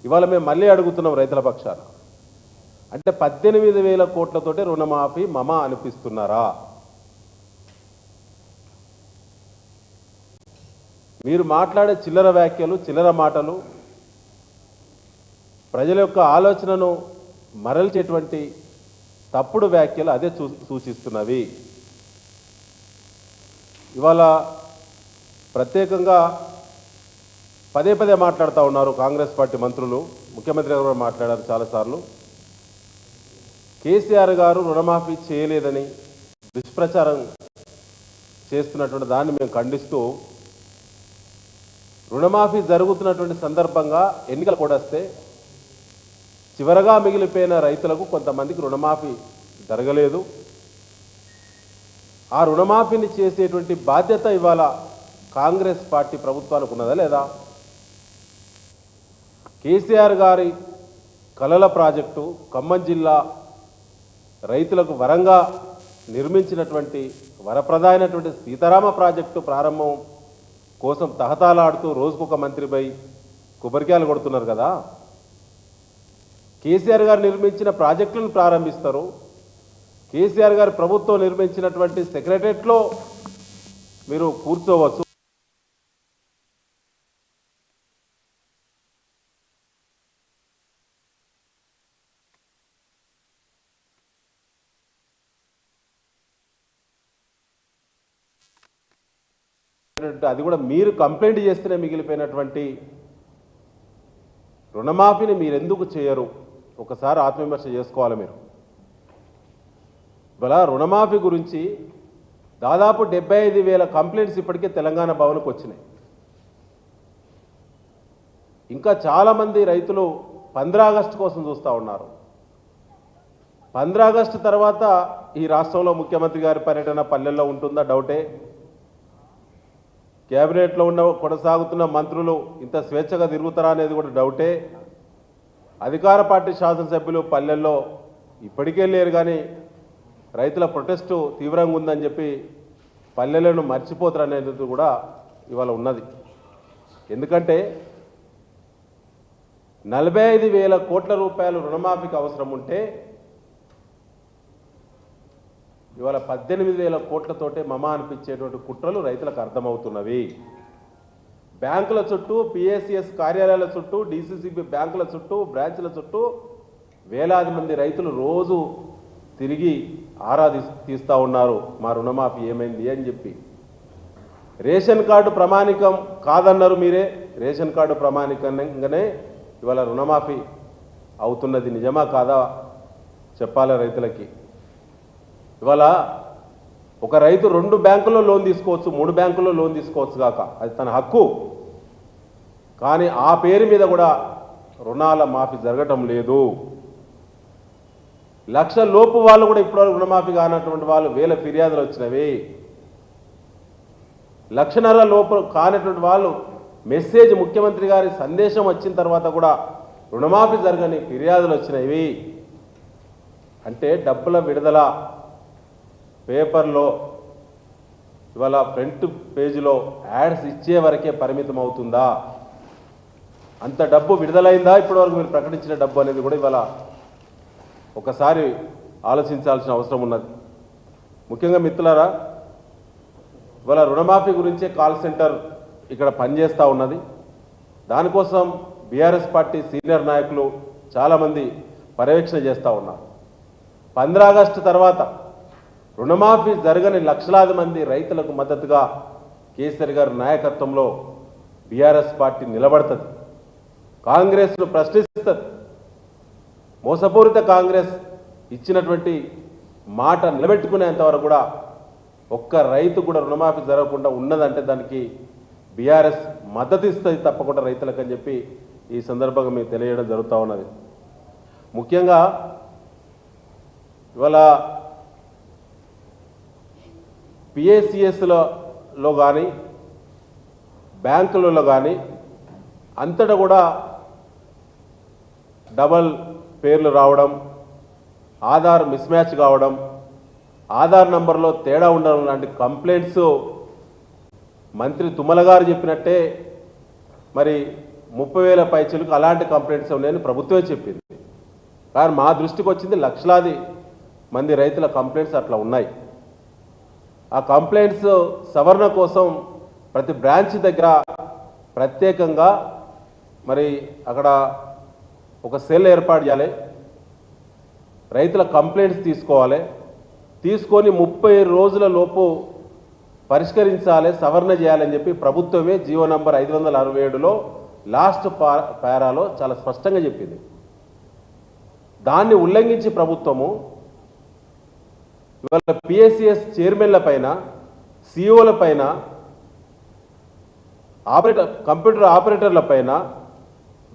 ఇవాళ మేము మళ్ళీ అడుగుతున్నాం రైతుల పక్షాన, అంటే 18,000 కోట్లతోటి రుణమాఫీ మమ అనిపిస్తున్నారా? మీరు మాట్లాడే చిల్లర వ్యాఖ్యలు, చిల్లర మాటలు ప్రజల యొక్క ఆలోచనను మరల్చేటువంటి తప్పుడు వ్యాఖ్యలు అదే సూచిస్తున్నవి. ఇవాళ ప్రత్యేకంగా పదే పదే మాట్లాడుతూ ఉన్నారు కాంగ్రెస్ పార్టీ మంత్రులు, ముఖ్యమంత్రి గారు మాట్లాడారు చాలాసార్లు. కేసీఆర్ గారు రుణమాఫీ చేయలేదని దుష్ప్రచారం చేస్తున్నటువంటి దాన్ని మేము ఖండిస్తూ, రుణమాఫీ జరుగుతున్నటువంటి సందర్భంగా ఎన్నికలు కూడా వస్తే చివరగా మిగిలిపోయిన రైతులకు కొంతమందికి రుణమాఫీ జరగలేదు. ఆ రుణమాఫీని చేసేటువంటి బాధ్యత ఇవాళ కాంగ్రెస్ పార్టీ ప్రభుత్వానికి ఉన్నదా లేదా? కేసీఆర్ గారి కలల ప్రాజెక్టు ఖమ్మం జిల్లా రైతులకు వరంగా నిర్మించినటువంటి వరప్రదాయనటువంటి సీతారామ ప్రాజెక్టు ప్రారంభం కోసం తహతాలాడుతూ రోజుకొక మంత్రిపై కొబ్బరికాయలు కొడుతున్నారు కదా. కేసీఆర్ గారు నిర్మించిన ప్రాజెక్టులను ప్రారంభిస్తారు. కేసీఆర్ గారి ప్రభుత్వం నిర్మించినటువంటి సెక్రటరియట్లో మీరు కూర్చోవచ్చు. అది కూడా మీరు కంప్లైంట్ చేస్తేనే మిగిలిపోయినటువంటి రుణమాఫీని మీరు ఎందుకు చేయరు? ఒకసారి ఆత్మవిమర్శ చేసుకోవాలి మీరు. ఇవాళ రుణమాఫీ గురించి దాదాపు 75,000 కంప్లైంట్స్ ఇప్పటికే తెలంగాణ భవన్కు వచ్చినాయి. ఇంకా చాలామంది రైతులు 15 ఆగస్టు కోసం చూస్తూ ఉన్నారు. 15 ఆగస్టు తర్వాత ఈ రాష్ట్రంలో ముఖ్యమంత్రి గారి పర్యటన పల్లెల్లో ఉంటుందా డౌటే. క్యాబినెట్లో కొనసాగుతున్న మంత్రులు ఇంత స్వేచ్ఛగా తిరుగుతారా అనేది కూడా డౌటే. అధికార పార్టీ శాసనసభ్యులు పల్లెల్లో ఇప్పటికే లేరు, కానీ రైతుల ప్రొటెస్టు తీవ్రంగా ఉందని చెప్పి పల్లెలను మర్చిపోతారు అనేది కూడా ఇవాళ ఉన్నది. ఎందుకంటే 45,000 కోట్ల రూపాయలు రుణమాఫీకి అవసరం ఉంటే ఇవాళ 18,000 కోట్లతోటే మమ అనిపించేటువంటి కుట్రలు రైతులకు అర్థమవుతున్నవి. బ్యాంకుల చుట్టూ, పిఎస్సిఎస్ కార్యాలయాల చుట్టూ, డిసిసిబి బ్యాంకుల చుట్టూ, బ్రాంచ్ల చుట్టూ వేలాది మంది రైతులు రోజు తిరిగి ఆరా తీస్తూ ఉన్నారు, మా రుణమాఫీ ఏమైంది అని చెప్పి. రేషన్ కార్డు ప్రామాణికం కాదన్నారు మీరే. రేషన్ కార్డు ప్రామాణికంగానే ఇవాళ రుణమాఫీ అవుతున్నది. నిజమా కాదా చెప్పాలి రైతులకి. ఇవాళ ఒక రైతు 2 బ్యాంకుల్లో లోన్ తీసుకోవచ్చు, 3 బ్యాంకుల్లో లోన్ తీసుకోవచ్చు కాక, అది తన హక్కు. కానీ ఆ పేరు మీద కూడా రుణాల మాఫీ జరగటం లేదు. 1,00,000 లోపు వాళ్ళు కూడా ఇప్పటివరకు రుణమాఫీ కానటువంటి వాళ్ళు వేల ఫిర్యాదులు వచ్చినవి. 1,50,000 లోపు కానటువంటి వాళ్ళు మెసేజ్, ముఖ్యమంత్రి గారి సందేశం వచ్చిన తర్వాత కూడా రుణమాఫీ జరగని ఫిర్యాదులు వచ్చినవి. అంటే డబ్బుల విడుదల పేపర్లో ఇవాళ ఫ్రంట్ పేజీలో యాడ్స్ ఇచ్చే వరకే పరిమితం అవుతుందా? అంత డబ్బు విడుదలైందా ఇప్పటివరకు మీరు ప్రకటించిన డబ్బు అనేది కూడా ఇవాళ ఒకసారి ఆలోచించాల్సిన అవసరం ఉన్నది. ముఖ్యంగా మిత్రులారా, ఇవాళ రుణమాఫీ గురించే కాల్ సెంటర్ ఇక్కడ పనిచేస్తూ ఉన్నది. దానికోసం బీఆర్ఎస్ పార్టీ సీనియర్ నాయకులు చాలామంది పర్యవేక్షణ చేస్తూ ఉన్నారు. 15 ఆగస్టు తర్వాత రుణమాఫీ జరగని లక్షలాది మంది రైతులకు మద్దతుగా కేసీఆర్ గారి నాయకత్వంలో బీఆర్ఎస్ పార్టీ నిలబడుతుంది. కాంగ్రెస్ను ప్రశ్నిస్తుంది. మోసపూరిత కాంగ్రెస్ ఇచ్చినటువంటి మాట నిలబెట్టుకునేంతవరకు కూడా ఒక్క రైతు కూడా రుణమాఫీ జరగకుండా ఉన్నదంటే దానికి బీఆర్ఎస్ మద్దతు ఇస్తుంది తప్పకుండా రైతులకు అని చెప్పి ఈ సందర్భంగా మీకు తెలియడం జరుగుతూ ఉన్నది. ముఖ్యంగా ఇవాళ పిఎస్సిఎస్లో కానీ బ్యాంకులలో కానీ అంతటా కూడా డబల్ పేర్లు రావడం, ఆధార్ మిస్ మ్యాచ్ కావడం, ఆధార్ నంబర్లో తేడా ఉండడం లాంటి కంప్లైంట్స్ మంత్రి తుమ్మల గారు చెప్పినట్టే మరి 30,000 పైచలకు అలాంటి కంప్లైంట్స్ ఉన్నాయని ప్రభుత్వమే చెప్పింది. కానీ మా దృష్టికి వచ్చింది లక్షలాది మంది రైతుల కంప్లైంట్స్ అట్లా ఉన్నాయి. ఆ కంప్లైంట్స్ సవరణ కోసం ప్రతి బ్రాంచ్ దగ్గర ప్రత్యేకంగా మరి అక్కడ ఒక సెల్ ఏర్పాటు చేయాలి, రైతుల కంప్లైంట్స్ తీసుకోవాలి, తీసుకొని 30 రోజుల లోపు పరిష్కరించాలి, సవరణ చేయాలని చెప్పి ప్రభుత్వమే జీవో నంబర్ 567లో లాస్ట్ పారాలో చాలా స్పష్టంగా చెప్పింది. దాన్ని ఉల్లంఘించి ప్రభుత్వము ఇవాళ పిఎస్సిఎస్ చైర్మన్ల పైన, సిఇఓల పైన, కంప్యూటర్ ఆపరేటర్ల పైన,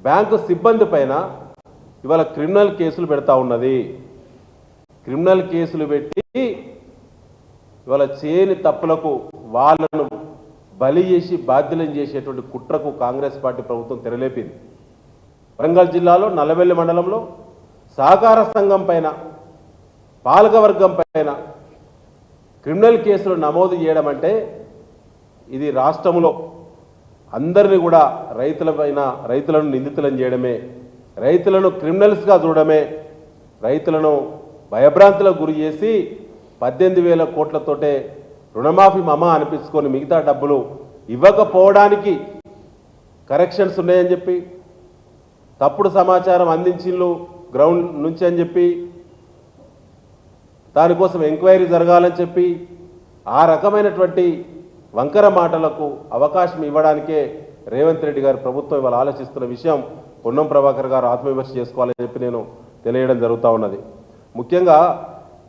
బ్యాంకు సిబ్బంది పైన ఇవాళ క్రిమినల్ కేసులు పెడతా ఉన్నది. క్రిమినల్ కేసులు పెట్టి ఇవాళ చేయని తప్పులకు వాళ్ళను బలి చేసి బాధ్యులను చేసేటువంటి కుట్రకు కాంగ్రెస్ పార్టీ ప్రభుత్వం తెరలేపింది. వరంగల్ జిల్లాలో నల్లవెల్లి మండలంలో సహకార సంఘం పైన, పాలకవర్గం పైన క్రిమినల్ కేసులు నమోదు చేయడం అంటే ఇది రాష్ట్రంలో అందరినీ కూడా రైతులను నిందితులను చేయడమే, రైతులను క్రిమినల్స్గా చూడడమే, రైతులను భయభ్రాంతులకు గురి చేసి 18,000 కోట్లతోటే రుణమాఫీ మమ అనిపించుకొని మిగతా డబ్బులు ఇవ్వకపోవడానికి కరెక్షన్స్ ఉన్నాయని చెప్పి, తప్పుడు సమాచారం అందించిళ్ళు గ్రౌండ్ నుంచి అని చెప్పి, దానికోసం ఎంక్వైరీ జరగాలని చెప్పి, ఆ రకమైనటువంటి వంకర మాటలకు అవకాశం ఇవ్వడానికే రేవంత్ రెడ్డి గారి ప్రభుత్వం ఇవాళ ఆలోచిస్తున్న విషయం పొన్నం ప్రభాకర్ గారు ఆత్మవిమర్శ చేసుకోవాలని చెప్పి నేను తెలియడం జరుగుతూ ఉన్నది. ముఖ్యంగా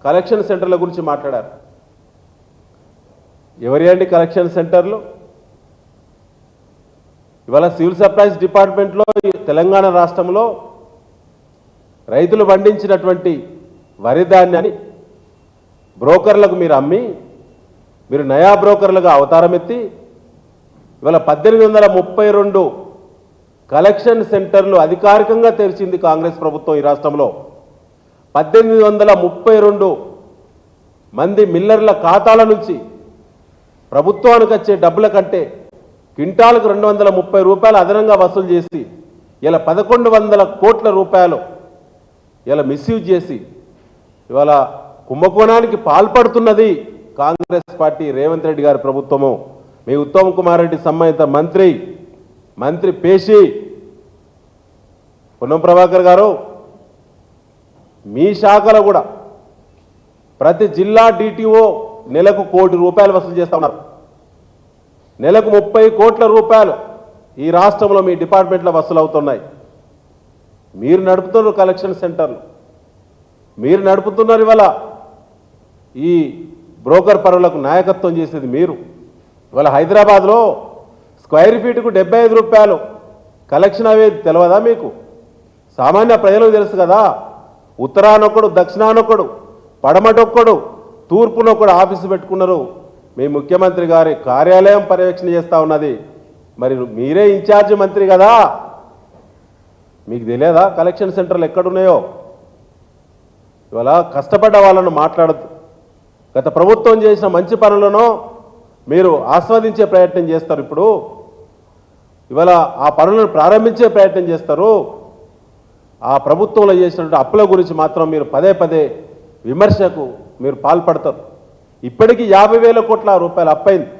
కలెక్షన్ సెంటర్ల గురించి మాట్లాడారు. ఎవరి అండి కలెక్షన్ సెంటర్లు? ఇవాళ సివిల్ సప్లైస్ డిపార్ట్మెంట్లో తెలంగాణ రాష్ట్రంలో రైతులు పండించినటువంటి వరి ధాన్యాన్ని బ్రోకర్లకు మీరు అమ్మి, మీరు నయా బ్రోకర్లుగా అవతారం ఎత్తి ఇవాళ 1832 కలెక్షన్ సెంటర్లు అధికారికంగా తెరిచింది కాంగ్రెస్ ప్రభుత్వం ఈ రాష్ట్రంలో. 1832 మంది మిల్లర్ల ఖాతాల నుంచి ప్రభుత్వానికి వచ్చే డబ్బుల కంటే క్వింటాలకు 230 రూపాయలు అదనంగా వసూలు చేసి ఇలా 1100 కోట్ల రూపాయలు ఇలా మిస్యూజ్ చేసి ఇవాళ కుంభకోణానికి పాల్పడుతున్నది కాంగ్రెస్ పార్టీ, రేవంత్ రెడ్డి గారి ప్రభుత్వము. మీ ఉత్తమ్ కుమార్ రెడ్డి సంబంధిత మంత్రి పేషి పొన్నం ప్రభాకర్ గారు, మీ శాఖలో కూడా ప్రతి జిల్లా డిటిఓ నెలకు 1 కోటి రూపాయలు వసూలు చేస్తా ఉన్నారు. నెలకు 30 కోట్ల రూపాయలు ఈ రాష్ట్రంలో మీ డిపార్ట్మెంట్లో వసూలు అవుతున్నాయి. మీరు నడుపుతున్నారు కలెక్షన్ సెంటర్లు, మీరు నడుపుతున్నారు. ఇవాళ ఈ బ్రోకర్ పరులకు నాయకత్వం చేసేది మీరు. ఇవాళ హైదరాబాద్లో స్క్వేర్ ఫీట్కు 75 రూపాయలు కలెక్షన్ అవేది తెలియదా మీకు? సామాన్య ప్రజలకు తెలుసు కదా. ఉత్తరానొక్కడు, దక్షిణానొక్కడు, పడమటొక్కడు, తూర్పునొక్కడు ఆఫీసు పెట్టుకున్నారు. మీ ముఖ్యమంత్రి గారి కార్యాలయం పర్యవేక్షణ చేస్తూ ఉన్నది. మరి మీరే ఇన్ఛార్జి మంత్రి కదా, మీకు తెలియదా కలెక్షన్ సెంటర్లు ఎక్కడున్నాయో? ఇవాళ కష్టపడ్డ వాళ్ళను మాట్లాడద్దు. గత ప్రభుత్వం చేసిన మంచి పనులను మీరు ఆస్వాదించే ప్రయత్నం చేస్తారు. ఇప్పుడు ఇవాళ ఆ పనులను ప్రారంభించే ప్రయత్నం చేస్తారు. ఆ ప్రభుత్వంలో చేసినటువంటి అప్పుల గురించి మాత్రం మీరు పదే విమర్శకు మీరు పాల్పడతారు. ఇప్పటికీ 50,000 కోట్ల రూపాయలు అప్పైంది.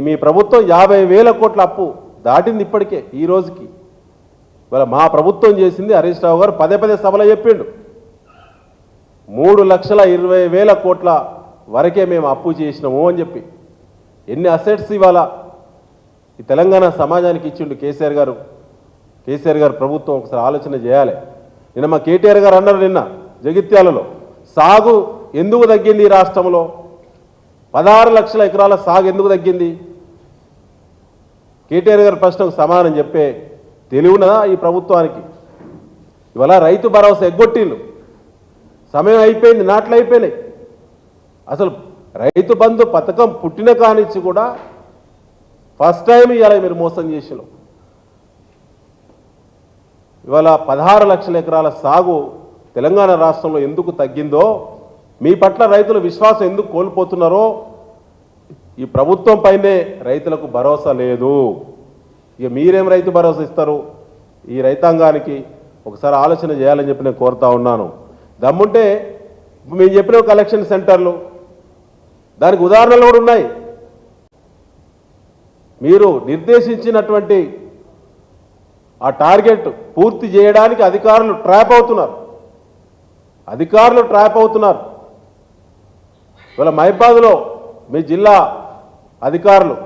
మీ ప్రభుత్వం 50,000 కోట్ల అప్పు దాటింది ఇప్పటికే ఈ రోజుకి. ఇవాళ మా ప్రభుత్వం చేసింది హరీష్ రావు గారు పదే సభలో చెప్పిండు, 3,20,000 కోట్ల వరకే మేము అప్పు చేసినాము అని చెప్పి. ఎన్ని అసెట్స్ ఇవాళ ఈ తెలంగాణ సమాజానికి ఇచ్చిండు కేసీఆర్ గారు ప్రభుత్వం. ఒకసారి ఆలోచన చేయాలి. నిన్న మా కేటీఆర్ గారు అన్నారు, నిన్న జగిత్యాలలో సాగు ఎందుకు తగ్గింది ఈ రాష్ట్రంలో? 16 లక్షల ఎకరాల సాగు ఎందుకు తగ్గింది? కేటీఆర్ గారి ప్రశ్నకు సమాధానం చెప్పే తెలివినదా ఈ ప్రభుత్వానికి? ఇవాళ రైతు భరోసా ఎగ్గొట్టిళ్ళు, సమయం అయిపోయింది, నాట్లు అయిపోయినాయి. అసలు రైతు బంధు పథకం పుట్టిన కానిచ్చి కూడా ఫస్ట్ టైం ఇవాళ మీరు మోసం చేసినారు. ఇవాళ 16 లక్షల ఎకరాల సాగు తెలంగాణ రాష్ట్రంలో ఎందుకు తగ్గిందో, మీ పట్ల రైతుల విశ్వాసం ఎందుకు కోల్పోతున్నారో, ఈ ప్రభుత్వం పైనే రైతులకు భరోసా లేదు. ఇక మీరేం రైతు భరోసా ఇస్తారు? ఈ రైతాంగానికి ఒకసారి ఆలోచన చేయాలని చెప్పి నేను కోరుతా ఉన్నాను. దమ్ముంటే మేము చెప్పిన కలెక్షన్ సెంటర్లు దానికి ఉదాహరణలు కూడా ఉన్నాయి. మీరు నిర్దేశించినటువంటి ఆ టార్గెట్ పూర్తి చేయడానికి అధికారులు ట్రాప్ అవుతున్నారు. ఇవాళ మహిబాద్లో మీ జిల్లా అధికారులు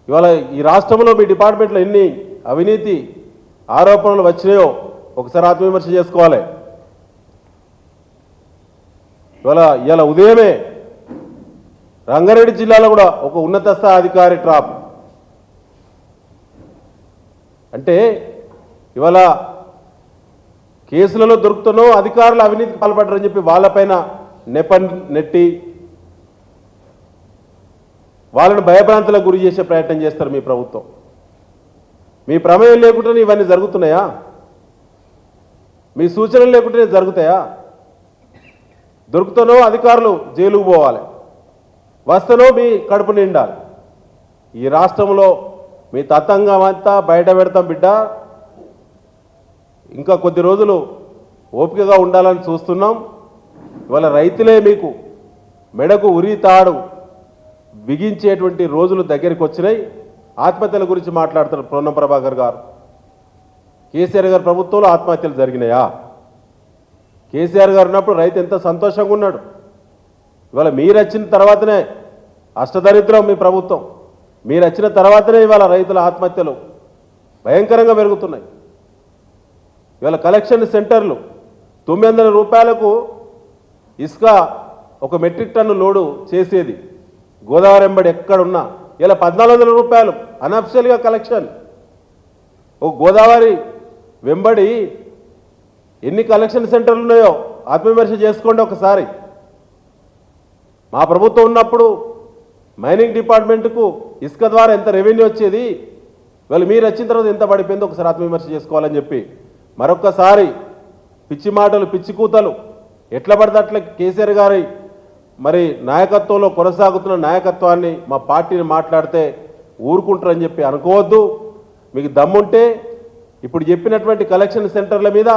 ఇవాళ ఈ రాష్ట్రంలో మీ డిపార్ట్మెంట్లో ఎన్ని అవినీతి ఆరోపణలు వచ్చినాయో ఒకసారి ఆత్మవిమర్శ చేసుకోవాలి. ఇవాళ ఉదయమే రంగారెడ్డి జిల్లాలో కూడా ఒక ఉన్నత స్థాయి అధికారి ట్రాప్. అంటే ఇవాళ కేసులలో దొరుకుతున్నో అధికారులు అవినీతికి పాల్పడ్డారని చెప్పి వాళ్ళపైన నెట్టి వాళ్ళను భయభ్రాంతులకు గురి చేసే ప్రయత్నం చేస్తారు మీ ప్రభుత్వం. మీ ప్రమేయం లేకుండానే ఇవన్నీ జరుగుతున్నాయా? మీ సూచనలు లేకుండానే జరుగుతాయా? దొరుకుతానో అధికారులు జైలుకు పోవాలి, వస్తనో మీ కడుపు నిండాలి. ఈ రాష్ట్రంలో మీ తతంగం అంతా బయట పెడతాం బిడ్డ. ఇంకా కొద్ది రోజులు ఓపికగా ఉండాలని చూస్తున్నాం. ఇవాళ రైతులే మీకు మెడకు ఉరి తాడు బిగించేటువంటి రోజులు దగ్గరికి వచ్చినాయి. ఆత్మహత్యల గురించి మాట్లాడుతున్నారు పొన్నం ప్రభాకర్ గారు. కేసీఆర్ గారి ప్రభుత్వంలో ఆత్మహత్యలు జరిగినాయా? కేసీఆర్ గారు ఉన్నప్పుడు రైతు ఎంత సంతోషంగా ఉన్నాడు. ఇవాళ మీరు వచ్చిన తర్వాతనే అష్టదరిద్రం మీ ప్రభుత్వం. మీరు వచ్చిన తర్వాతనే ఇవాళ రైతుల ఆత్మహత్యలు భయంకరంగా పెరుగుతున్నాయి. ఇవాళ కలెక్షన్ సెంటర్లు 900 రూపాయలకు ఇసుక ఒక మెట్రిక్ టన్ను లోడు చేసేది గోదావరి వెంబడి ఎక్కడున్నా ఇలా 1400 రూపాయలు అనఫిషియల్గా కలెక్షన్. ఒక గోదావరి వెంబడి ఎన్ని కలెక్షన్ సెంటర్లు ఉన్నాయో ఆత్మవిమర్శ చేసుకోండి ఒకసారి. మా ప్రభుత్వం ఉన్నప్పుడు మైనింగ్ డిపార్ట్మెంట్కు ఇసుక ద్వారా ఎంత రెవెన్యూ వచ్చేది, వాళ్ళు మీరు వచ్చిన తర్వాత ఎంత పడిపోయిందో ఒకసారి ఆత్మవిమర్శ చేసుకోవాలని చెప్పి మరొక్కసారి పిచ్చి మాటలు పిచ్చి కూతలు ఎట్లా పడితే అట్లా కేసీఆర్ గారి మరి నాయకత్వంలో కొనసాగుతున్న నాయకత్వాన్ని మా పార్టీని మాట్లాడితే ఊరుకుంటారని చెప్పి అనుకోవద్దు. మీకు దమ్ముంటే ఇప్పుడు చెప్పినటువంటి కలెక్షన్ సెంటర్ల మీద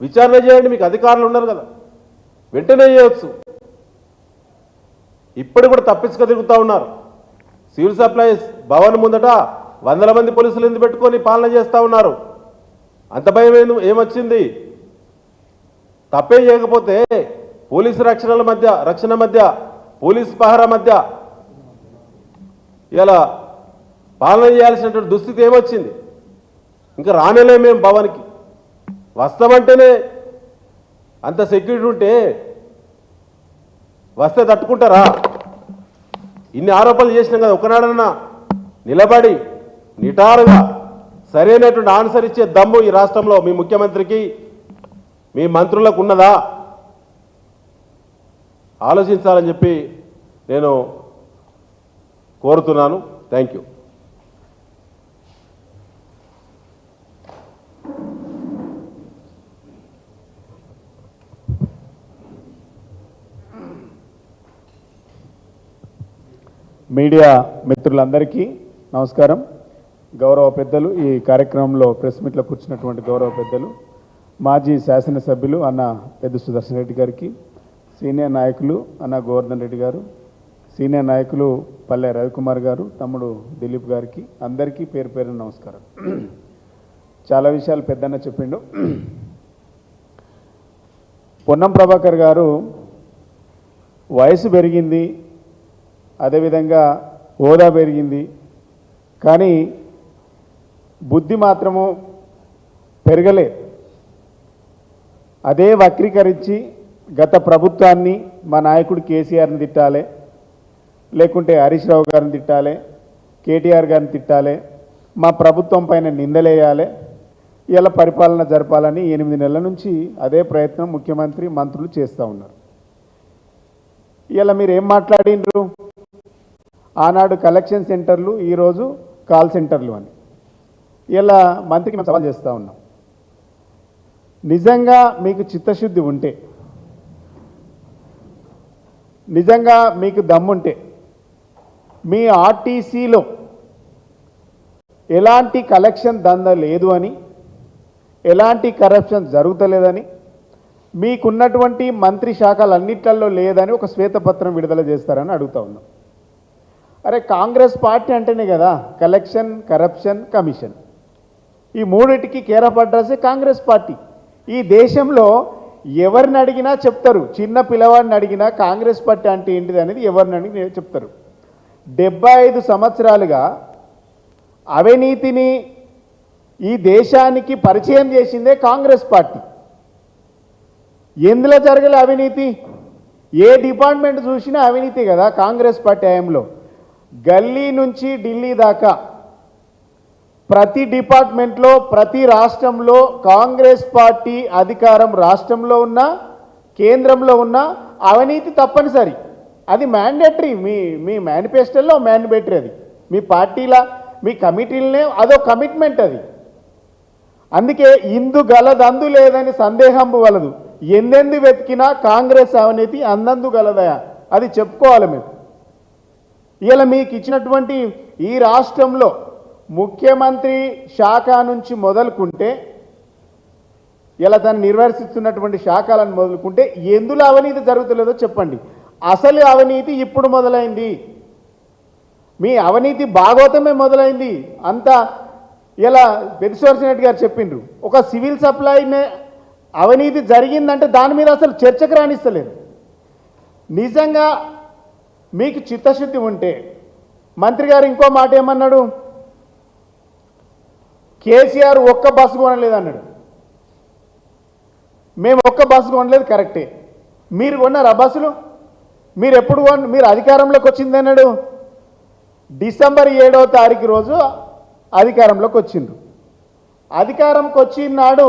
విచారణ చేయండి. మీకు అధికారులు ఉన్నారు కదా, వెంటనే చేయవచ్చు. ఇప్పుడు కూడా తప్పించుకు తిరుగుతూ ఉన్నారు. సివిల్ సప్లైస్ భవన్ ముందట 100 మంది పోలీసులు ఎందుకు పెట్టుకొని పాలన చేస్తూ ఉన్నారు? అంత భయం ఏమొచ్చింది? తప్పే చేయకపోతే పోలీసు రక్షణ మధ్య పోలీసు పహరా మధ్య ఇలా పాలన చేయాల్సినటువంటి దుస్థితి ఏమొచ్చింది? ఇంకా రానేలే మేము భవన్కి వస్తామంటేనే అంత సెక్యూరిటీ ఉంటే వస్తే తట్టుకుంటారా? ఇన్ని ఆరోపణలు చేసినాం కదా, ఒకనాడన్నా నిలబడి నిటారుగా సరైనటువంటి ఆన్సర్ ఇచ్చే దమ్ము ఈ రాష్ట్రంలో మీ ముఖ్యమంత్రికి మీ మంత్రులకు ఉన్నదా? ఆలోచించాలని చెప్పి నేను కోరుతున్నాను. Thank you. మీడియా మిత్రులందరికీ నమస్కారం. గౌరవ పెద్దలు, ఈ కార్యక్రమంలో ప్రెస్ మీట్లో కూర్చున్నటువంటి గౌరవ పెద్దలు, మాజీ శాసనసభ్యులు అన్న పెద్ద సుదర్శన్ రెడ్డి గారికి, సీనియర్ నాయకులు అన్న గోవర్ధన్ రెడ్డి గారు, సీనియర్ నాయకులు పల్లె రవికుమార్ గారు, తమ్ముడు దిలీప్ గారికి అందరికీ పేరు పేరున నమస్కారం. చాలా విషయాలు పెద్దన్న చెప్పిండు. పొన్నం ప్రభాకర్ గారు వయసు పెరిగింది, అదేవిధంగా హోదా పెరిగింది, కానీ బుద్ధి మాత్రము పెరగలే. అదే వక్రీకరించి గత ప్రభుత్వాన్ని, మా నాయకుడు కేసీఆర్ని తిట్టాలి, లేకుంటే హరీష్ రావు గారిని తిట్టాలి, కేటీఆర్ గారిని తిట్టాలి, మా ప్రభుత్వం పైన నిందలేయాలి, ఇలా పరిపాలన జరపాలని 8 నెలల నుంచి అదే ప్రయత్నం ముఖ్యమంత్రి మంత్రులు చేస్తూ ఉన్నారు. ఇలా మీరు ఏం మాట్లాడినరు? ఆనాడు కలెక్షన్ సెంటర్లు, ఈరోజు కాల్ సెంటర్లు అని. ఇలా మంత్రికి మేము సవాల్ చేస్తూ ఉన్నాం. నిజంగా మీకు చిత్తశుద్ధి ఉంటే, నిజంగా మీకు దమ్ముంటే, మీ ఆర్టీసీలో ఎలాంటి కలెక్షన్ దందా లేదు అని, ఎలాంటి కరప్షన్ జరుగుతలేదని, మీకున్నటువంటి మంత్రి శాఖలన్నిట్లలో లేదని ఒక శ్వేతపత్రం విడుదల చేస్తారని అడుగుతా ఉన్నాం. అరే కాంగ్రెస్ పార్టీ అంటేనే కదా కలెక్షన్, కరప్షన్, కమిషన్, ఈ మూడిటికి కేర్ ఆఫ్ అడ్రస్సే కాంగ్రెస్ పార్టీ. ఈ దేశంలో ఎవరిని అడిగినా చెప్తారు, చిన్న పిల్లవాడిని అడిగినా కాంగ్రెస్ పార్టీ అంటే ఏంటిది అనేది ఎవరిని అడిగినా చెప్తారు. 75 సంవత్సరాలుగా అవినీతిని ఈ దేశానికి పరిచయం చేసిందే కాంగ్రెస్ పార్టీ. ఎందులో జరగలే అవినీతి? ఏ డిపార్ట్మెంట్ చూసినా అవినీతి కదా కాంగ్రెస్ పార్టీ హయాంలో. గల్లీ నుంచి ఢిల్లీ దాకా ప్రతి డిపార్ట్మెంట్లో, ప్రతి రాష్ట్రంలో కాంగ్రెస్ పార్టీ అధికారం రాష్ట్రంలో ఉన్న, కేంద్రంలో ఉన్న అవినీతి తప్పనిసరి. అది మ్యాండేటరీ. మీ మేనిఫెస్టోలో మ్యాండేటరీ. అది మీ పార్టీల, మీ కమిటీలనే అదో కమిట్మెంట్ అది. అందుకే ఇందు గలదందు లేదని సందేహం వలదు, ఎందెందు వెతికినా కాంగ్రెస్ అవినీతి అందందు గలదయా, అది చెప్పుకోవాలి మీరు. ఇలా మీకు ఇచ్చినటువంటి ఈ రాష్ట్రంలో ముఖ్యమంత్రి శాఖ నుంచి మొదలుకుంటే, ఇలా దాన్ని నిర్వర్తిస్తున్నటువంటి శాఖలను మొదలుకుంటే ఎందులో అవినీతి జరుగుతలేదో చెప్పండి. అసలు అవినీతి ఇప్పుడు మొదలైంది, మీ అవినీతి భాగవతమే మొదలైంది. అంతా ఇలా పెద్దిశ్వరరెడ్డి గారు చెప్పిండ్రు, ఒక సివిల్ సప్లైనే అవినీతి జరిగిందంటే దాని మీద అసలు చర్చకు రాణిస్తలేదు. నిజంగా మీకు చిత్తశుద్ధి ఉంటే, మంత్రి గారు ఇంకో మాట ఏమన్నాడు, కేసీఆర్ ఒక్క బస్సు కొనలేదు అన్నాడు. మేము ఒక్క బస్సు కొనలేదు, కరెక్టే. మీరు కొన్నారా బస్సులు? మీరు ఎప్పుడు మీరు అధికారంలోకి వచ్చింది అన్నాడు, డిసెంబర్ 7వ తారీఖు రోజు అధికారంలోకి వచ్చిండ్రు. అధికారంకి వచ్చిన నాడు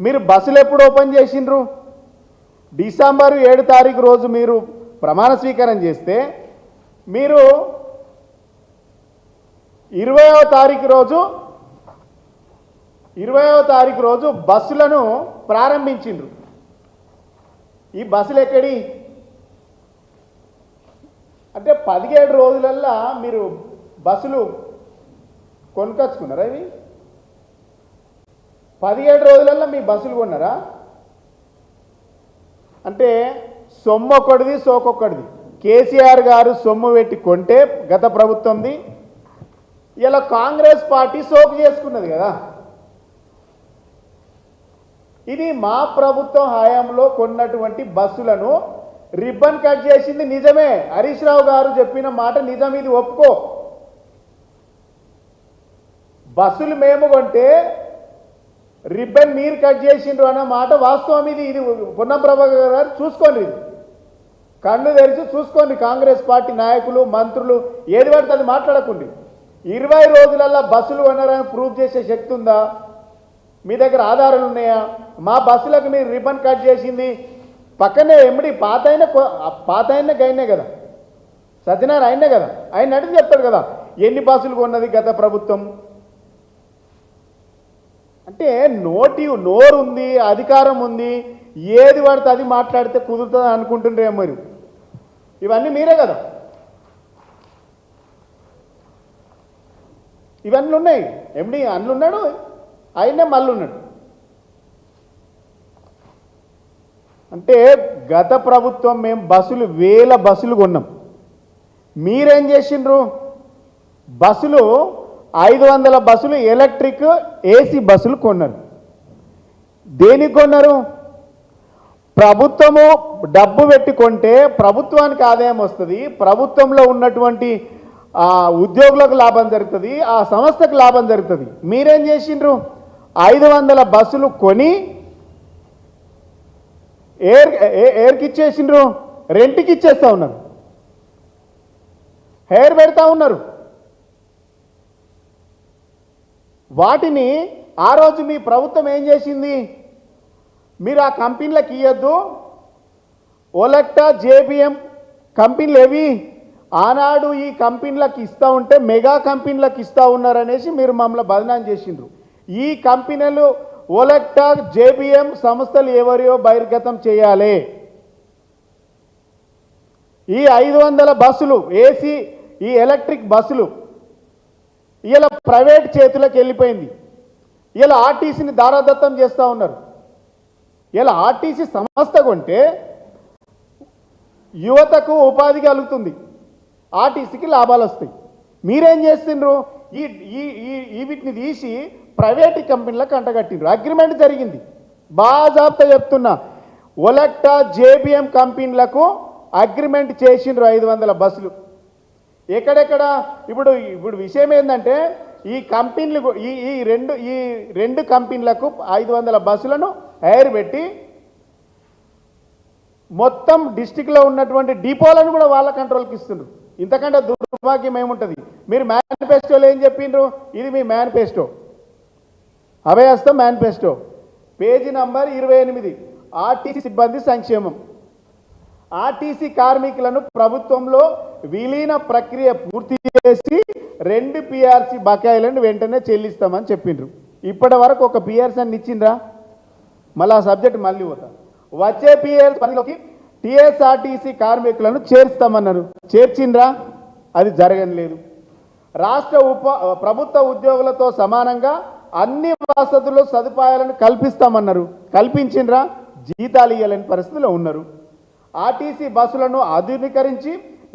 మీరు బస్సులు ఎప్పుడు ఓపెన్ చేసిండ్రు? డిసెంబర్ 7 తారీఖు రోజు మీరు ప్రమాణ స్వీకారం చేస్తే మీరు 20వ తారీఖు రోజు బస్సులను ప్రారంభించిండ్రు. ఈ బస్సులు ఎక్కడి అంటే 17 రోజులల్లా మీరు బస్సులు కొనుకొచ్చుకున్నారా? ఇవి 17 రోజులల్లా మీ బస్సులు కొన్నారా? అంటే సొమ్ము ఒక్కడిది, సోకొక్కడిది. కేసీఆర్ గారు సొమ్ము పెట్టి కొంటే గత ప్రభుత్వంది, ఇలా కాంగ్రెస్ పార్టీ సోకు చేసుకున్నది కదా. ఇది మా ప్రభుత్వం హయాంలో కొన్నటువంటి బస్సులను రిబ్బన్ కట్ చేసింది నిజమే. హరీష్ రావు గారు చెప్పిన మాట నిజం, ఇది ఒప్పుకో. బస్సులు మేము కొంటే రిబ్బన్ మీరు కట్ చేసిండ్రు అన్న మాట వాస్తవం. ఇది పొన్నం ప్రభాకర్ గారు చూసుకోండి, ఇది కళ్ళు తెరిచి చూసుకోండి. కాంగ్రెస్ పార్టీ నాయకులు, మంత్రులు ఏది పడితే అది మాట్లాడకండి. 20 రోజులల్లా బస్సులు కొన్నారని ప్రూవ్ చేసే శక్తి ఉందా? మీ దగ్గర ఆధారాలు ఉన్నాయా? మా బస్సులకు మీరు రిబ్బన్ కట్ చేసింది పక్కనే ఎమ్మడి పాత అయిన గైనే కదా, సత్యనారాయణ అయినే కదా, ఆయన అడిగి చెప్తాడు కదా ఎన్ని బస్సులు కొన్నది గత ప్రభుత్వం. అంటే నోరు ఉంది, అధికారం ఉంది, ఏది పడితే అది మాట్లాడితే కుదురుతుంది అనుకుంటుండ్రే మీరు. ఇవన్నీ మీరే కదా, ఇవన్నీ ఉన్నాయి. ఎండి అన్నున్నాడు, ఆయనే మళ్ళీ ఉన్నాడు. అంటే గత ప్రభుత్వం మేము బస్సులు 1000 బస్సులు కొన్నాం. మీరేం చేసిండ్రు? బస్సులు 500 బస్సులు ఎలక్ట్రిక్ ఏసీ బస్సులు కొన్నారు. దేనికి కొన్నారు? ప్రభుత్వము డబ్బు పెట్టి కొంటే ప్రభుత్వానికి ఆదాయం వస్తుంది, ప్రభుత్వంలో ఉన్నటువంటి ఉద్యోగులకు లాభం జరుగుతుంది, ఆ సంస్థకు లాభం జరుగుతుంది. మీరేం చేసిండ్రు? 500 బస్సులు కొని ఎయిర్కి ఇచ్చేసిండ్రు, రెంట్కి ఇచ్చేస్తూ ఉన్నారు, హెయిర్ పెడతా ఉన్నారు. వాటిని ఆ రోజు మీ ప్రభుత్వం ఏం చేసింది? మీరు ఆ కంపెనీలకు ఇవ్వద్దు, ఓలెక్టా, జేబిఎం కంపెనీలు ఏవి ఆనాడు ఈ కంపెనీలకు ఇస్తూ ఉంటే మెగా కంపెనీలకు ఇస్తూ ఉన్నారనేసి మీరు మమ్మల్ని బదనాం చేసిండ్రు. ఈ కంపెనీలు ఓలెక్టా, జేబిఎం సంస్థలు ఎవరియో బహిర్గతం చేయాలి. ఈ 500 బస్సులు ఏసీ, ఈ ఎలక్ట్రిక్ బస్సులు ఇలా ప్రైవేట్ చేతులకు వెళ్ళిపోయింది. ఇలా ఆర్టీసీని దారాదత్తం చేస్తూ ఉన్నారు. ఇలా ఆర్టీసీ సంస్థ కొంటే యువతకు ఉపాధి కలుగుతుంది, ఆర్టీసీకి లాభాలు వస్తాయి. మీరేం చేస్తుండ్రు? ఈ ఈ ఈ వీటిని తీసి ప్రైవేట్ కంపెనీలకు అంటగట్టిండ్రు. అగ్రిమెంట్ జరిగింది, బాజాబ్తా చెప్తున్నా. ఒలెక్టా జేబిఎం కంపెనీలకు అగ్రిమెంట్ చేసిండ్రు 500 బస్సులు. ఎక్కడెక్కడ ఇప్పుడు ఇప్పుడు విషయం ఏంటంటే ఈ కంపెనీలు ఈ రెండు కంపెనీలకు 500 బస్సులను హైర్ పెట్టి మొత్తం డిస్టిక్లో ఉన్నటువంటి డిపోలను కూడా వాళ్ళ కంట్రోల్కి ఇస్తున్నారు. ఇంతకంటే దుర్భాగ్యం ఏముంటుంది? మీరు మేనిఫెస్టోలో ఏం చెప్పిండ్రు? ఇది మీ manifesto, Abhayahastam manifesto, page number 28, RTC సిబ్బంది సంక్షేమం. ఆర్టీసీ కార్మికులను ప్రభుత్వంలో విలీన ప్రక్రియ పూర్తి చేసి 2 పిఆర్సీ బకాయిలను వెంటనే చెల్లిస్తామని చెప్పిండ్రు. ఇప్పటి వరకు ఒక పిఆర్సీ అని ఇచ్చిండ్రా? మళ్ళీ ఆ సబ్జెక్ట్ మళ్ళీ పోతా. వచ్చే పిఆర్సీ పరిధిలోకి టీఎస్ఆర్టీసీ కార్మికులను చేర్స్తామన్నారు, చేర్చిండ్రా? అది జరగలేదు. రాష్ట్ర ప్రభుత్వ ఉద్యోగులతో సమానంగా అన్ని వసతులు సదుపాయాలను కల్పిస్తామన్నారు, కల్పించిండ్రా? జీతాలు ఇవ్వలేని పరిస్థితిలో ఉన్నారు. ఆర్టీసీ బస్సులను ఆధునీకరించి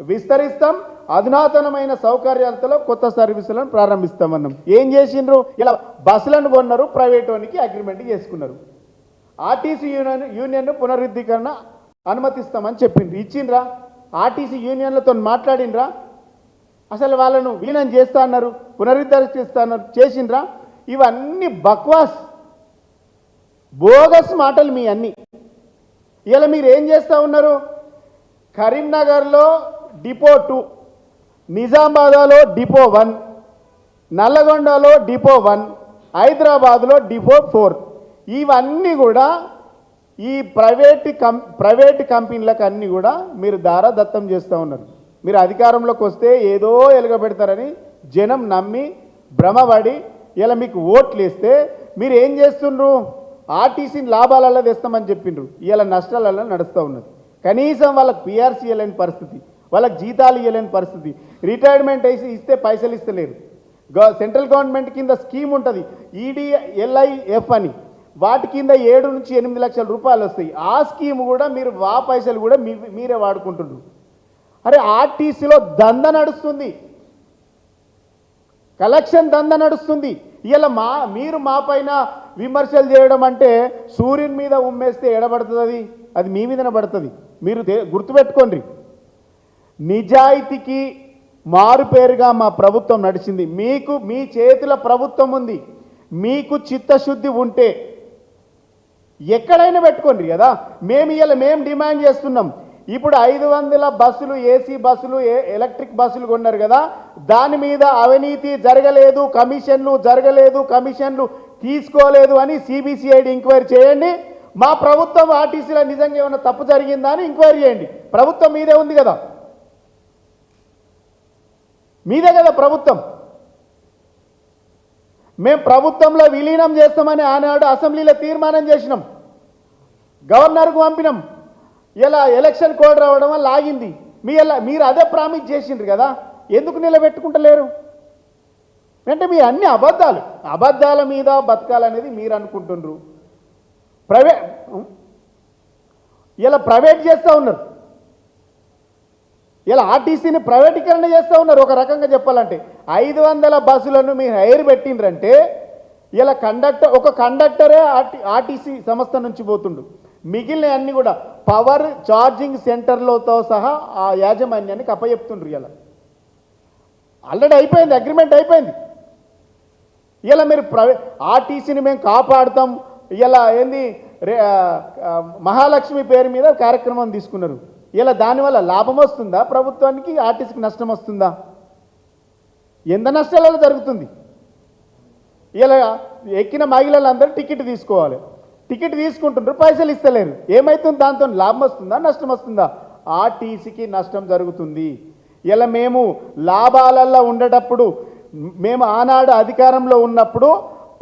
విస్తరిస్తాం, అధునాతనమైన సౌకర్యాలతో కొత్త సర్వీసులను ప్రారంభిస్తామన్నాం. ఏం చేసిండ్రు? ఇలా బస్సులను కొన్నారు, ప్రైవేట్ వానికి అగ్రిమెంట్ చేసుకున్నారు. ఆర్టీసీ యూనియన్ పునరుద్ధీకరణ అనుమతిస్తామని చెప్పిండ్రు, ఇచ్చిండ్రా? ఆర్టీసీ యూనియన్లతో మాట్లాడిండ్రా? అసలు వాళ్ళను విలీనం చేస్తా అన్నారు, పునరుద్ధరిస్తా అన్నారు, చేసిండ్రా? ఇవన్నీ బక్వాస్, బోగస్ మాటలు మీ అన్నీ. ఇలా మీరు ఏం చేస్తూ ఉన్నారు? కరీంనగర్లో డిపో 2, నిజామాబాద్లో డిపో 1, నల్లగొండలో డిపో 1, హైదరాబాద్లో డిపో 4. ఇవన్నీ కూడా ఈ ప్రైవేట్ కంపెనీలకు అన్నీ కూడా మీరు దారాదత్తం చేస్తూ ఉన్నారు. మీరు అధికారంలోకి వస్తే ఏదో ఎలుగబెడతారని జనం నమ్మి భ్రమపడి ఇలా మీకు ఓట్లు వేస్తే మీరు ఏం చేస్తుండ్రు? ఆర్టీసీని లాభాలలో తెస్తామని చెప్పిండ్రు, ఇలా నష్టాలలో నడుస్తూ ఉన్నది. కనీసం వాళ్ళకి పిఆర్సీ ఇవ్వలేని పరిస్థితి, వాళ్ళకి జీతాలు ఇవ్వలేని పరిస్థితి, రిటైర్మెంట్ వేసి ఇస్తే పైసలు ఇస్తలేరు. సెంట్రల్ గవర్నమెంట్ కింద స్కీమ్ ఉంటుంది EDLIF అని, వాటి కింద 7 నుంచి 8 లక్షల రూపాయలు వస్తాయి. ఆ స్కీమ్ కూడా మీరు పైసలు కూడా మీరే వాడుకుంటున్నారు. అరే ఆర్టీసీలో దంద నడుస్తుంది, కలెక్షన్ దంద నడుస్తుంది. ఇలా మీరు మా పైన విమర్శలు చేయడం అంటే సూర్యుని మీద ఉమ్మేస్తే ఎడబడుతుంది, అది మీ మీదనే పడుతుంది. మీరు గుర్తుపెట్టుకోండి, నిజాయితీకి మారుపేరుగా మా ప్రభుత్వం నడిచింది. మీకు మీ చేతుల ప్రభుత్వం ఉంది, మీకు చిత్తశుద్ధి ఉంటే ఎక్కడైనా పెట్టుకోండి కదా. మేము డిమాండ్ చేస్తున్నాం. ఇప్పుడు 500 బస్సులు, ఏసీ బస్సులు, ఎలక్ట్రిక్ బస్సులు కొన్నారు కదా, దాని మీద అవినీతి జరగలేదు, కమిషన్లు తీసుకోలేదు అని సిబిసిఐడి ఎంక్వైరీ చేయండి. మా ప్రభుత్వం ఆర్టీసీలో నిజంగా ఏమైనా తప్పు జరిగిందా అని ఎంక్వైరీ చేయండి. ప్రభుత్వం మీదే ఉంది కదా, మీదే కదా ప్రభుత్వం. మేము ప్రభుత్వంలో విలీనం చేస్తామని ఆనాడు అసెంబ్లీలో తీర్మానం చేసినాం, గవర్నర్కు పంపినాం. ఇలా ఎలక్షన్ కోడ్ రావడం వల్ల ఆగింది. మీరు అదే ప్రామిస్ చేసిండ్రు కదా, ఎందుకు నిలబెట్టుకుంటలేరు? అంటే మీ అన్ని అబద్ధాల మీద బతకాలనేది మీరు అనుకుంటున్నారు. ఇలా ప్రైవేట్ చేస్తూ ఉన్నారు, ఇలా ఆర్టీసీని ప్రైవేటీకరణ చేస్తూ ఉన్నారు. ఒక రకంగా చెప్పాలంటే 500 బస్సులను మీరు హైర్ పెట్టిండ్రంటే ఇలా ఒక కండక్టరే ఆర్టీసీ సంస్థ నుంచి పోతుండు, మిగిలిన అన్ని కూడా పవర్ ఛార్జింగ్ సెంటర్లతో సహా ఆ యాజమాన్యానికి అప్పచెప్తుండ్రు. ఇలా ఆల్రెడీ అయిపోయింది, అగ్రిమెంట్ అయిపోయింది. ఇలా మీరు ఆర్టీసీని మేము కాపాడుతాం, ఇలా ఏంది మహాలక్ష్మి పేరు మీద కార్యక్రమం తీసుకున్నారు. ఇలా దానివల్ల లాభం వస్తుందా ప్రభుత్వానికి? ఆర్టీసీకి నష్టం వస్తుందా? ఎంత నష్టాలలో జరుగుతుంది? ఇలా ఎక్కిన మహిళలందరూ టికెట్ తీసుకోవాలి, టికెట్ తీసుకుంటుంటారు, పైసలు ఇస్తలేరు. ఏమవుతుంది? దాంతో లాభం వస్తుందా నష్టం వస్తుందా? ఆర్టీసీకి నష్టం జరుగుతుంది. ఇలా మేము లాభాలల్లో ఉండేటప్పుడు, మేము ఆనాడు అధికారంలో ఉన్నప్పుడు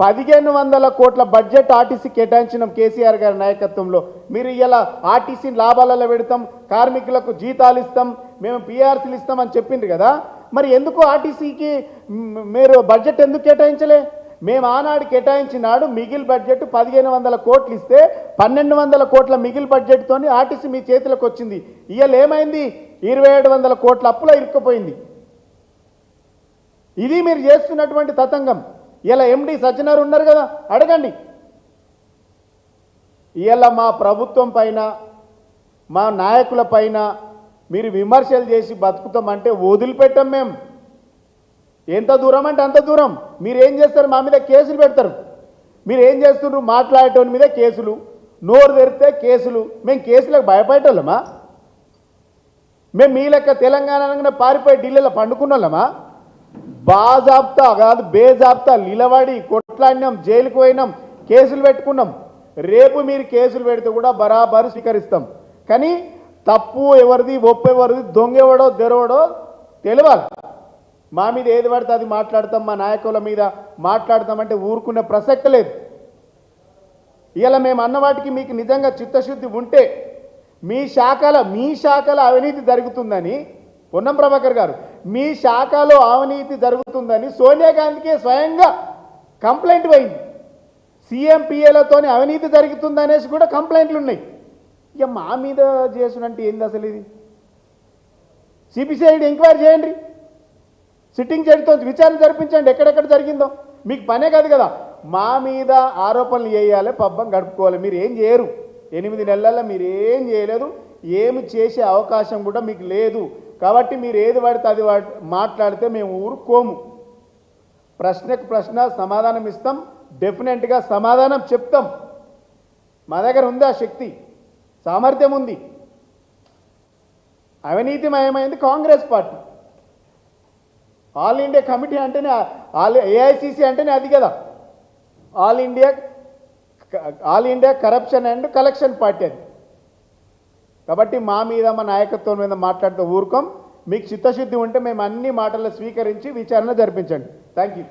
1500 కోట్ల బడ్జెట్ ఆర్టీసీ కేటాయించినాం కేసీఆర్ గారి నాయకత్వంలో. మీరు ఇలా ఆర్టీసీని లాభాలలో పెడతాం, కార్మికులకు జీతాలు ఇస్తాం, మేము పిఆర్సీలు ఇస్తామని చెప్పిండ్రు కదా. మరి ఎందుకు ఆర్టీసీకి మీరు బడ్జెట్ ఎందుకు కేటాయించలే? మేము ఆనాడు కేటాయించినాడు మిగిల్ బడ్జెట్ 1500 కోట్లు ఇస్తే 1200 కోట్ల మిగిల్ బడ్జెట్తో ఆర్టీసీ మీ చేతులకు వచ్చింది. ఇవాళ ఏమైంది? 2700 కోట్ల అప్పులో ఇరుక్కుపోయింది. ఇది మీరు చేస్తున్నటువంటి తతంగం. ఇలా ఎండి సజ్జనార్ ఉన్నారు కదా, అడగండి. ఇలా మా ప్రభుత్వం పైన మా నాయకుల పైన మీరు విమర్శలు చేసి బతుకుతామంటే వదిలిపెట్టాం మేము. ఎంత దూరం అంటే అంత దూరం. మీరు ఏం చేస్తారు? మా మీద కేసులు పెడతారు. మీరు ఏం చేస్తున్నారు? మాట్లాడేటోని మీద కేసులు, నోరు తెరితే కేసులు. మేము కేసులకు భయపడేటోళ్ళమా? మేము మీ లెక్క తెలంగాణ పారిపోయి ఢిల్లీలో పండుకున్న వాళ్ళమా? బాజాబ్తా కాదు, బేజాబ్తా నిలబడి కొట్లాడినాం, జైలుకు పోయినాం, కేసులు పెట్టుకున్నాం. రేపు మీరు కేసులు పెడితే కూడా బరాబరు స్వీకరిస్తాం. కానీ తప్పు ఎవరిది, ఒప్పు ఎవరిది, దొంగ ఎవడో దొరవడో తెలియాలి. మా మీద ఏది పడితే అది మాట్లాడతాం, మా నాయకుల మీద మాట్లాడతామంటే ఊరుకునే ప్రసక్తి లేదు. ఇలా మేము అన్నవాటికి మీకు నిజంగా చిత్తశుద్ధి ఉంటే మీ శాఖలో అవినీతి జరుగుతుందని, పొన్నం ప్రభాకర్ గారు, మీ శాఖలో అవినీతి జరుగుతుందని సోనియా గాంధీకే స్వయంగా కంప్లైంట్ పోయింది. సీఎంపీఏలతోని అవినీతి జరుగుతుందనేసి కూడా కంప్లైంట్లు ఉన్నాయి. ఇక మా మీద చేసుడంటే ఏంది అసలు? ఇది సిబిసిఐడి ఎంక్వైరీ చేయండి, సిట్టింగ్ జడ్జితో విచారణ జరిపించండి ఎక్కడెక్కడ జరిగిందో. మీకు పనే కాదు కదా మా మీద ఆరోపణలు చేయాలి, పబ్బం గడుపుకోవాలి. మీరు ఏం చేయరు. 8 నెలల్లో మీరు ఏం చేయలేదు, ఏమి చేసే అవకాశం కూడా మీకు లేదు. కాబట్టి మీరు ఏది పడితే అది మాట్లాడితే మేము ఊరుకోము. ప్రశ్నకు ప్రశ్న సమాధానం ఇస్తాం, డెఫినెట్గా సమాధానం చెప్తాం. మా దగ్గర ఉంది ఆ శక్తి, సామర్థ్యం ఉంది. అవినీతిమయమైంది Congress party. All India committee అంటేనే, ఏఐసిసి అంటేనే అది కదా, all India corruption and collection party అది. కాబట్టి మా మీద, మా నాయకత్వం మీద మాట్లాడుతూ ఊరుకోం. మీకు చిత్తశుద్ధి ఉంటే మేము అన్ని మాటలు స్వీకరించి విచారణ జరిపించండి. Thank you.